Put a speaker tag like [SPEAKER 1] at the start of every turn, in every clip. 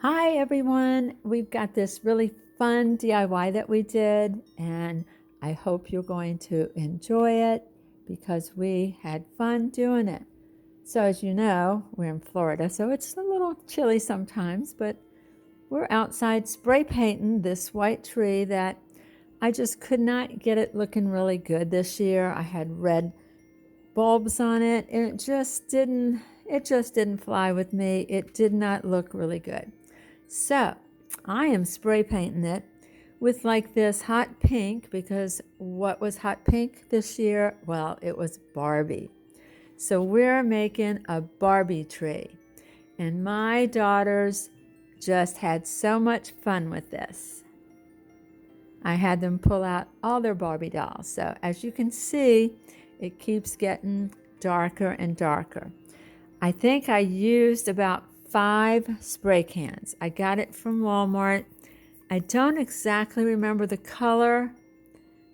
[SPEAKER 1] Hi everyone, we've got this really fun DIY that we did and I hope you're going to enjoy it because we had fun doing it. So as you know, we're in Florida, so it's a little chilly sometimes, but we're outside spray painting this white tree that I just could not get it looking really good this year. I had red bulbs on it and it just didn't fly with me. It did not look really good. So I am spray painting it with like this hot pink because what was hot pink this year? Well, it was Barbie. So we're making a Barbie tree. And my daughters just had so much fun with this. I had them pull out all their Barbie dolls. So as you can see, it keeps getting darker and darker. I think I used about 5 spray cans. I got it from Walmart. I don't exactly remember the color,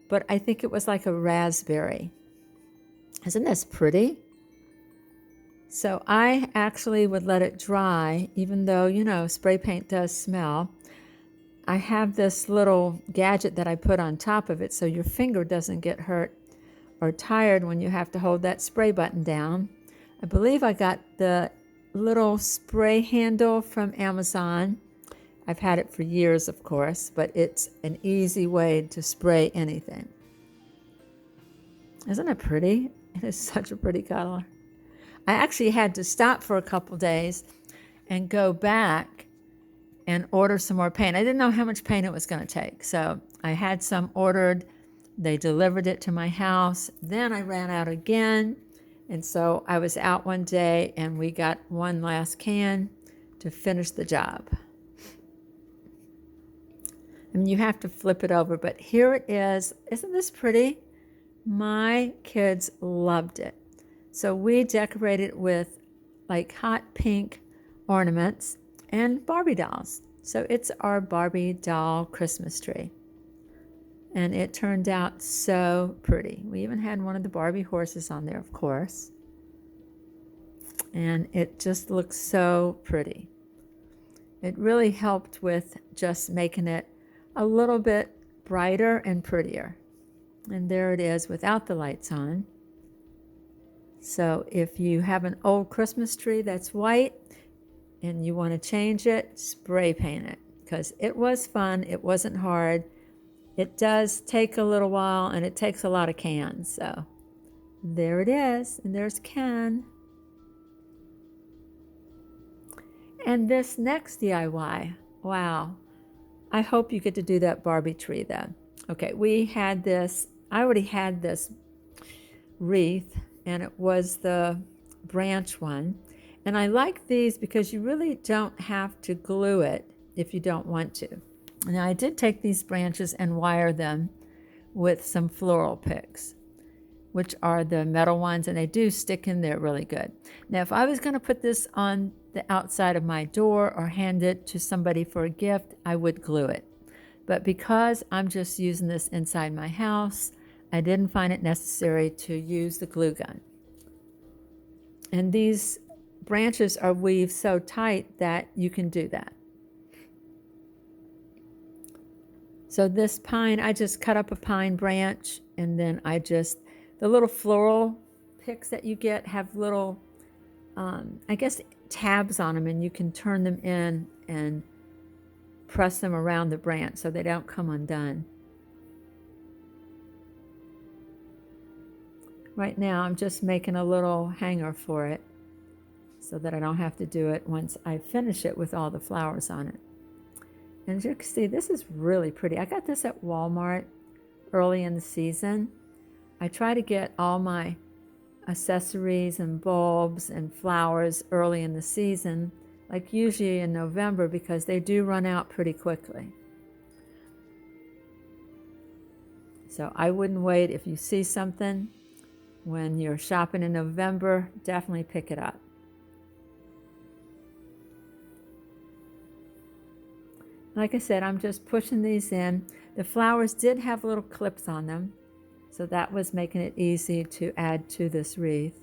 [SPEAKER 1] but I think it was like a raspberry. Isn't this pretty? So I actually would let it dry, even though, you know, spray paint does smell. I have this little gadget that I put on top of it so your finger doesn't get hurt or tired when you have to hold that spray button down. I believe I got the little spray handle from Amazon. I've had it for years, of course, but it's an easy way to spray anything. Isn't it pretty? It is such a pretty color. I actually had to stop for a couple days and go back and order some more paint. I didn't know how much paint it was going to take, so I had some ordered. They delivered it to my house. Then I ran out again. And so I was out one day and we got one last can to finish the job. I mean, you have to flip it over, but here it is. Isn't this pretty? My kids loved it. So we decorated with like hot pink ornaments and Barbie dolls. So it's our Barbie doll Christmas tree. And it turned out so pretty. We even had one of the Barbie horses on there, of course. And it just looks so pretty. It really helped with just making it a little bit brighter and prettier. And there it is without the lights on. So if you have an old Christmas tree that's white and you want to change it, spray paint it. Because it was fun, it wasn't hard. It does take a little while and it takes a lot of cans. So there it is. And there's Ken. And this next DIY, wow. I hope you get to do that Barbie tree then. Okay, we had this, I already had this wreath and it was the branch one. And I like these because you really don't have to glue it if you don't want to. Now I did take these branches and wire them with some floral picks, which are the metal ones, and they do stick in there really good. Now if I was going to put this on the outside of my door or hand it to somebody for a gift, I would glue it. But because I'm just using this inside my house, I didn't find it necessary to use the glue gun. And these branches are weaved so tight that you can do that. So this pine, I just cut up a pine branch and then the little floral picks that you get have little, I guess, tabs on them and you can turn them in and press them around the branch so they don't come undone. Right now I'm just making a little hanger for it so that I don't have to do it once I finish it with all the flowers on it. And as you can see, this is really pretty. I got this at Walmart early in the season. I try to get all my accessories and bulbs and flowers early in the season, like usually in November, because they do run out pretty quickly. So I wouldn't wait. If you see something when you're shopping in November, definitely pick it up. Like I said, I'm just pushing these in. The flowers did have little clips on them, so that was making it easy to add to this wreath.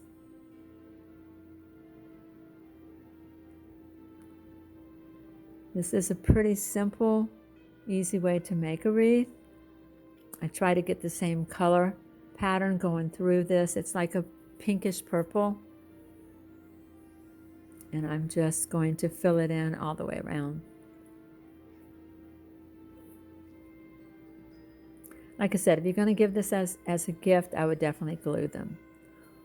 [SPEAKER 1] This is a pretty simple, easy way to make a wreath. I try to get the same color pattern going through this. It's like a pinkish purple. And I'm just going to fill it in all the way around. Like I said, if you're going to give this as a gift, I would definitely glue them.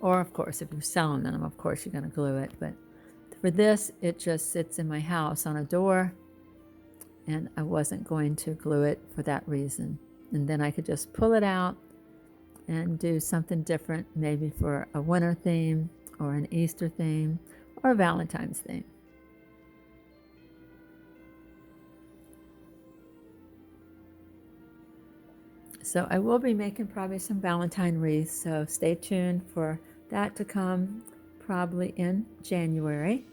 [SPEAKER 1] Or, of course, if you're selling them, of course, you're going to glue it. But for this, it just sits in my house on a door. And I wasn't going to glue it for that reason. And then I could just pull it out and do something different, maybe for a winter theme or an Easter theme or a Valentine's theme. So I will be making probably some Valentine wreaths, so stay tuned for that to come probably in January.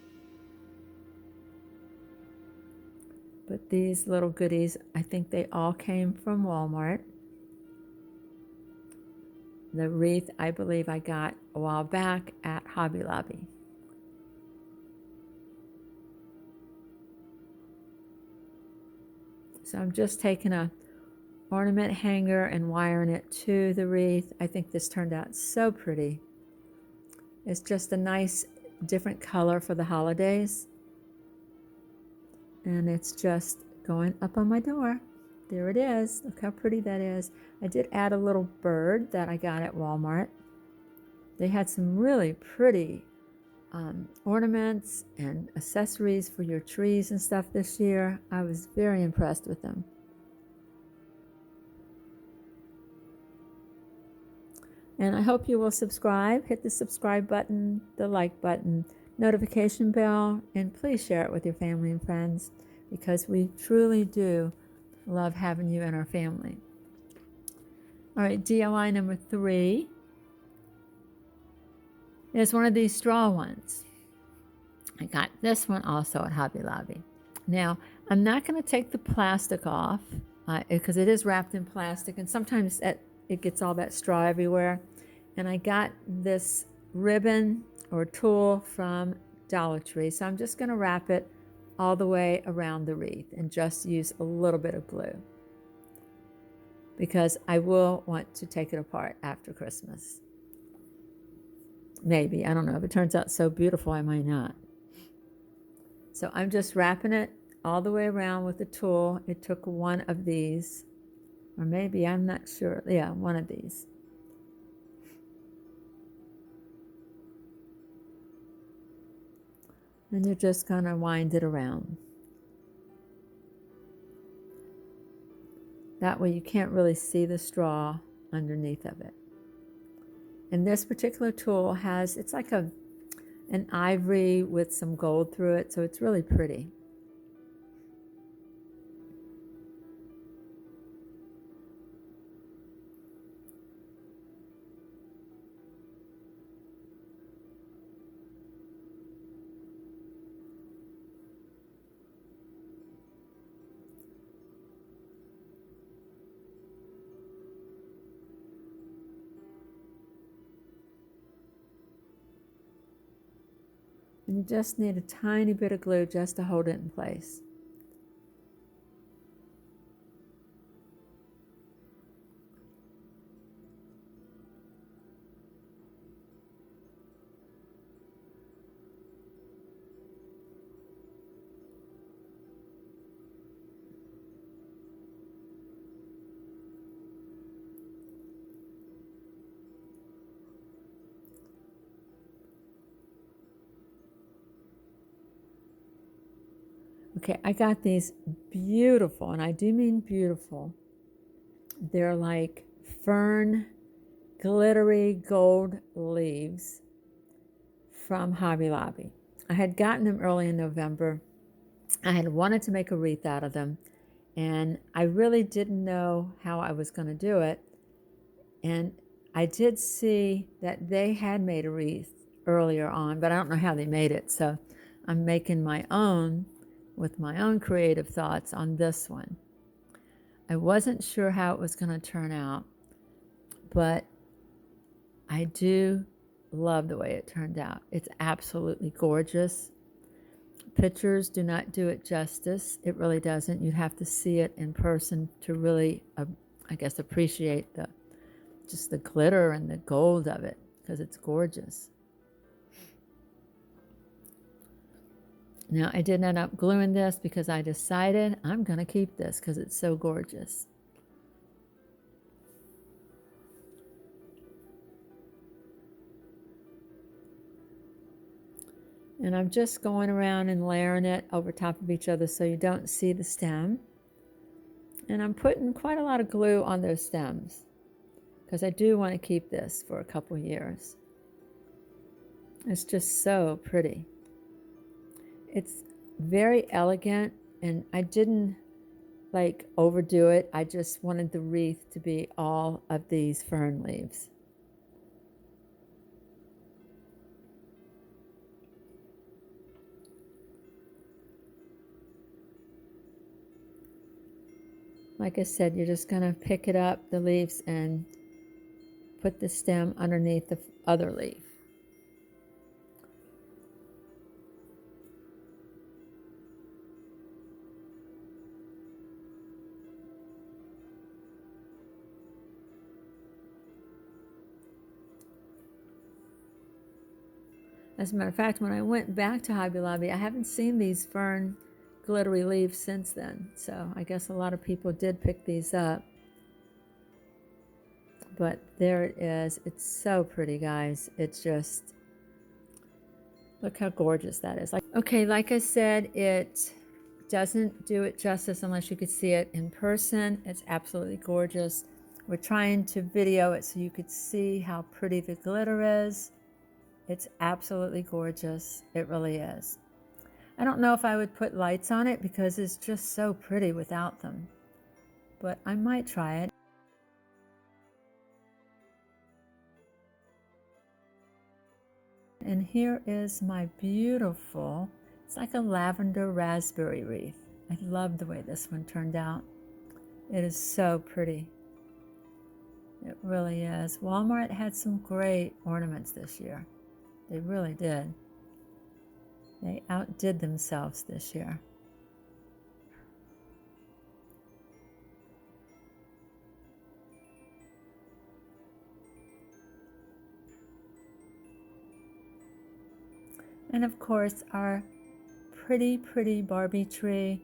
[SPEAKER 1] But these little goodies, I think they all came from Walmart. The wreath, I believe I got a while back at Hobby Lobby. So I'm just taking a ornament hanger and wiring it to the wreath. I think this turned out so pretty. It's just a nice different color for the holidays. And it's just going up on my door. There it is. Look how pretty that is. I did add a little bird that I got at Walmart. They had some really pretty ornaments and accessories for your trees and stuff this year. I was very impressed with them. And I hope you will subscribe. Hit the subscribe button, the like button, notification bell, and please share it with your family and friends, because we truly do love having you in our family. All right, DIY number 3 is one of these straw ones. I got this one also at Hobby Lobby. Now, I'm not going to take the plastic off because it is wrapped in plastic, and sometimes it gets all that straw everywhere. And I got this ribbon or tool from Dollar Tree, so I'm just going to wrap it all the way around the wreath and just use a little bit of glue, because I will want to take it apart after Christmas. Maybe, I don't know. If it turns out so beautiful, I might not. So I'm just wrapping it all the way around with the tool. It took one of these, or maybe, I'm not sure. Yeah, one of these. And you're just going to wind it around. That way you can't really see the straw underneath of it. And this particular tool has, it's like an ivory with some gold through it, so it's really pretty. And you just need a tiny bit of glue just to hold it in place. Okay, I got these beautiful, and I do mean beautiful. They're like fern, glittery gold leaves from Hobby Lobby. I had gotten them early in November. I had wanted to make a wreath out of them, and I really didn't know how I was going to do it. And I did see that they had made a wreath earlier on, but I don't know how they made it, so I'm making my own with my own creative thoughts on this one. I wasn't sure how it was going to turn out, but I do love the way it turned out. It's absolutely gorgeous. pictures do not do it justice. It really doesn't. You'd have to see it in person to really, I guess, appreciate just the glitter and the gold of it, because it's gorgeous. Now, I did end up gluing this because I decided I'm going to keep this because it's so gorgeous. And I'm just going around and layering it over top of each other so you don't see the stem. And I'm putting quite a lot of glue on those stems because I do want to keep this for a couple years. It's just so pretty. It's very elegant, and I didn't like overdo it. I just wanted the wreath to be all of these fern leaves. Like I said, you're just going to pick it up, the leaves, and put the stem underneath the other leaf. As a matter of fact, when I went back to Hobby Lobby, I haven't seen these fern glittery leaves since then. So I guess a lot of people did pick these up. But there it is. It's so pretty, guys. It's just, look how gorgeous that is. Okay, like I said, it doesn't do it justice unless you could see it in person. It's absolutely gorgeous. We're trying to video it so you could see how pretty the glitter is. It's absolutely gorgeous. It really is. I don't know if I would put lights on it because it's just so pretty without them, but I might try it. And here is my beautiful, it's like a lavender raspberry wreath. I love the way this one turned out. It is so pretty. It really is. Walmart had some great ornaments this year. They really did. They outdid themselves this year. And of course, our pretty, pretty Barbie tree,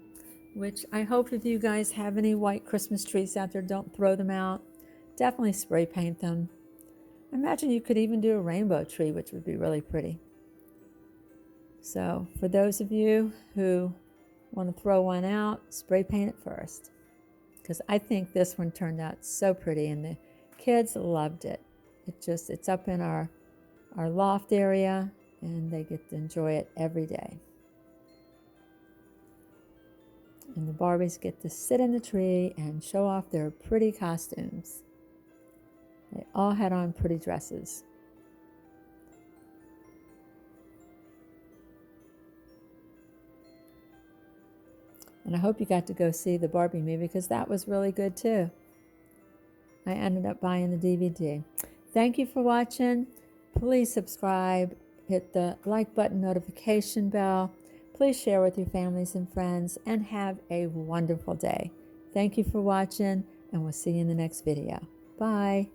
[SPEAKER 1] which I hope if you guys have any white Christmas trees out there, don't throw them out. Definitely spray paint them. I imagine you could even do a rainbow tree, which would be really pretty. So for those of you who want to throw one out, spray paint it first. Because I think this one turned out so pretty and the kids loved it. It's up in our loft area and they get to enjoy it every day. And the Barbies get to sit in the tree and show off their pretty costumes. They all had on pretty dresses. And I hope you got to go see the Barbie movie because that was really good too. I ended up buying the DVD. Thank you for watching. Please subscribe, hit the like button, notification bell. Please share with your families and friends and have a wonderful day. Thank you for watching and we'll see you in the next video. Bye.